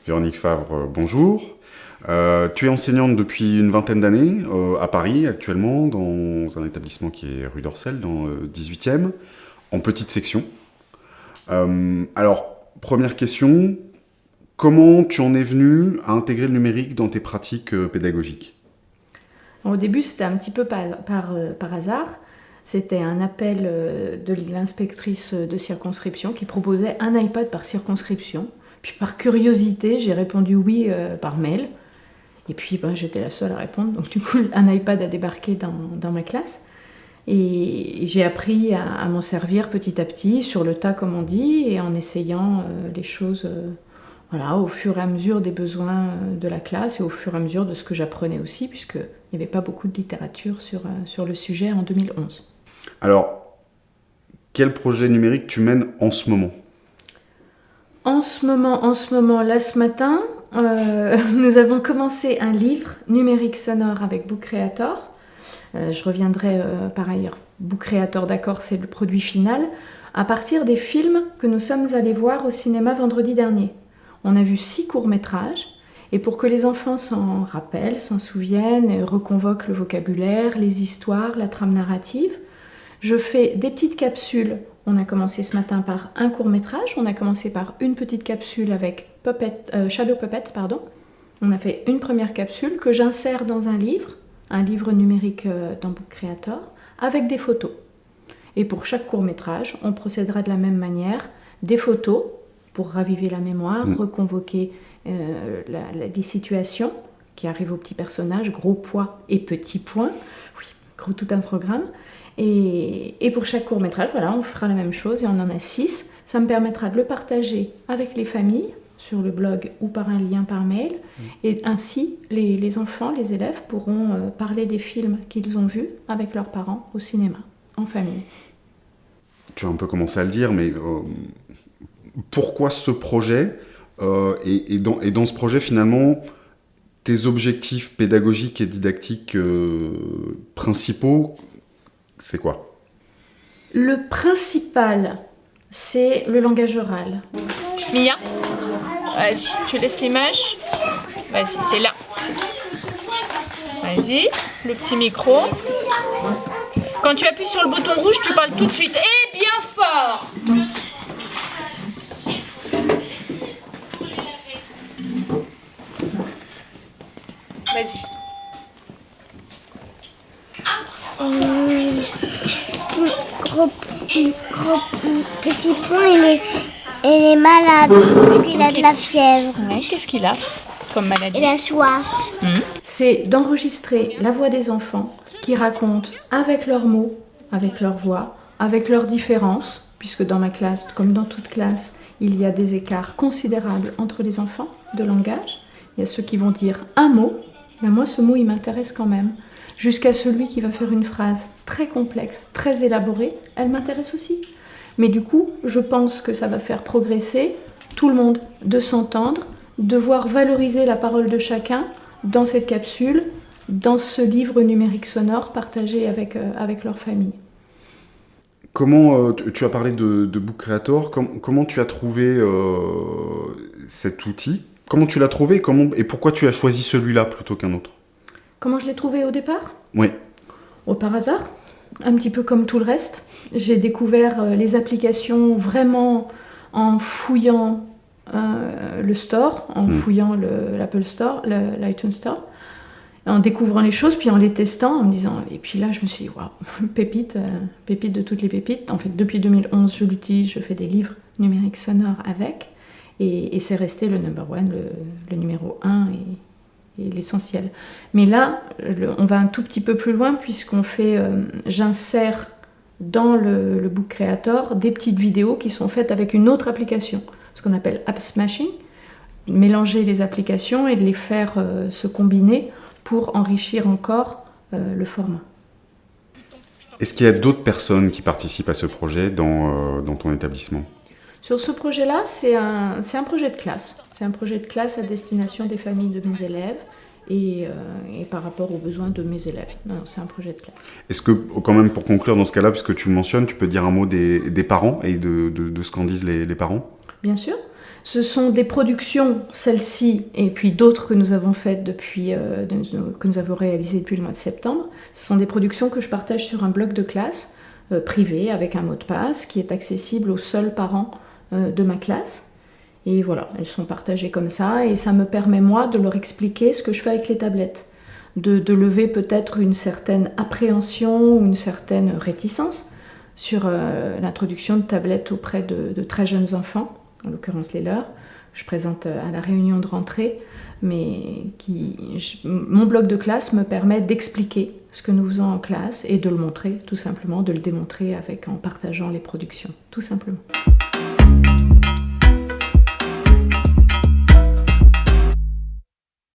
Véronique Favre, bonjour. Tu es enseignante depuis une vingtaine d'années à Paris actuellement, dans un établissement qui est rue d'Orsel, dans le 18e, en petite section. Alors, première question, comment tu en es venue à intégrer le numérique dans tes pratiques pédagogiques? Au début, c'était un petit peu par hasard. C'était un appel de l'inspectrice de circonscription qui proposait un iPad par circonscription. Puis par curiosité, j'ai répondu oui par mail. Et puis j'étais la seule à répondre. Donc du coup, un iPad a débarqué dans ma classe. Et j'ai appris à m'en servir petit à petit, sur le tas comme on dit, et en essayant les choses voilà, au fur et à mesure des besoins de la classe et au fur et à mesure de ce que j'apprenais aussi, puisqu'il n'y avait pas beaucoup de littérature sur le sujet en 2011. Alors, quel projet numérique tu mènes en ce moment? En ce moment, là ce matin, nous avons commencé un livre numérique sonore avec Book Creator. Je reviendrai par ailleurs. Book Creator, d'accord, c'est le produit final, à partir des films que nous sommes allés voir au cinéma vendredi dernier. On a vu 6 courts-métrages, et pour que les enfants s'en rappellent, s'en souviennent, reconvoquent le vocabulaire, les histoires, la trame narrative, je fais des petites capsules. On a commencé ce matin par un court-métrage, on a commencé par une petite capsule avec Shadow Puppet, pardon. On a fait une première capsule que j'insère dans un livre numérique dans Book Creator, avec des photos. Et pour chaque court-métrage, on procédera de la même manière, des photos pour raviver la mémoire, reconvoquer les situations qui arrivent aux petits personnages, gros poids et petits points, oui, tout un programme. Et pour chaque court-métrage, voilà, on fera la même chose et on en a 6. Ça me permettra de le partager avec les familles, sur le blog ou par un lien par mail. Et ainsi, les enfants, les élèves pourront parler des films qu'ils ont vus avec leurs parents au cinéma, en famille. Tu as un peu commencé à le dire, mais pourquoi ce projet et dans ce projet, finalement, tes objectifs pédagogiques et didactiques principaux, c'est quoi? Le principal, c'est le langage oral. Mia, vas-y, tu laisses l'image. Vas-y, c'est là. Vas-y, le petit micro. Quand tu appuies sur le bouton rouge, tu parles tout de suite et bien fort. Vas-y. Gros petit point, il est malade. Il a de la fièvre. Ouais, qu'est-ce qu'il a comme maladie? Il a soif. C'est d'enregistrer la voix des enfants qui racontent avec leurs mots, avec leur voix, avec leurs différences, puisque dans ma classe, comme dans toute classe, il y a des écarts considérables entre les enfants de langage. Il y a ceux qui vont dire un mot, mais moi ce mot il m'intéresse quand même, jusqu'à celui qui va faire une phrase très complexe, très élaborée, elle m'intéresse aussi. Mais du coup, je pense que ça va faire progresser tout le monde, de s'entendre, de voir valoriser la parole de chacun dans cette capsule, dans ce livre numérique sonore partagé avec leur famille. Comment tu as parlé de Book Creator, comment tu as trouvé cet outil? Comment tu l'as trouvé et pourquoi tu as choisi celui-là plutôt qu'un autre? Comment je l'ai trouvé au départ? Oui. Par hasard, un petit peu comme tout le reste. J'ai découvert les applications vraiment en fouillant le store, en fouillant l'Apple Store, l'iTunes Store, en découvrant les choses, puis en les testant, en me disant... Et puis là, je me suis dit, waouh, pépite de toutes les pépites. En fait, depuis 2011, je l'utilise, je fais des livres numériques sonores avec, et c'est resté le number one, le numéro 1 et l'essentiel. Mais là, on va un tout petit peu plus loin, puisqu'on fait... j'insère dans le Book Creator des petites vidéos qui sont faites avec une autre application, ce qu'on appelle App Smashing, mélanger les applications et de les faire se combiner pour enrichir encore le format. Est-ce qu'il y a d'autres personnes qui participent à ce projet dans ton établissement? Sur ce projet-là, c'est un projet de classe. C'est un projet de classe à destination des familles de mes élèves et par rapport aux besoins de mes élèves. Non, c'est un projet de classe. Est-ce que, quand même, pour conclure dans ce cas-là, puisque tu le mentionnes, tu peux dire un mot des parents et de ce qu'en disent les parents? Bien sûr. Ce sont des productions, celles-ci, et puis d'autres que nous avons faites que nous avons réalisées depuis le mois de septembre. Ce sont des productions que je partage sur un blog de classe privé avec un mot de passe qui est accessible aux seuls parents de ma classe. Et voilà, elles sont partagées comme ça et ça me permet moi de leur expliquer ce que je fais avec les tablettes. De lever peut-être une certaine appréhension ou une certaine réticence sur l'introduction de tablettes auprès de très jeunes enfants, en l'occurrence les leurs. Je présente à la réunion de rentrée, mais mon blog de classe me permet d'expliquer ce que nous faisons en classe et de le montrer, tout simplement, de le démontrer en partageant les productions, tout simplement.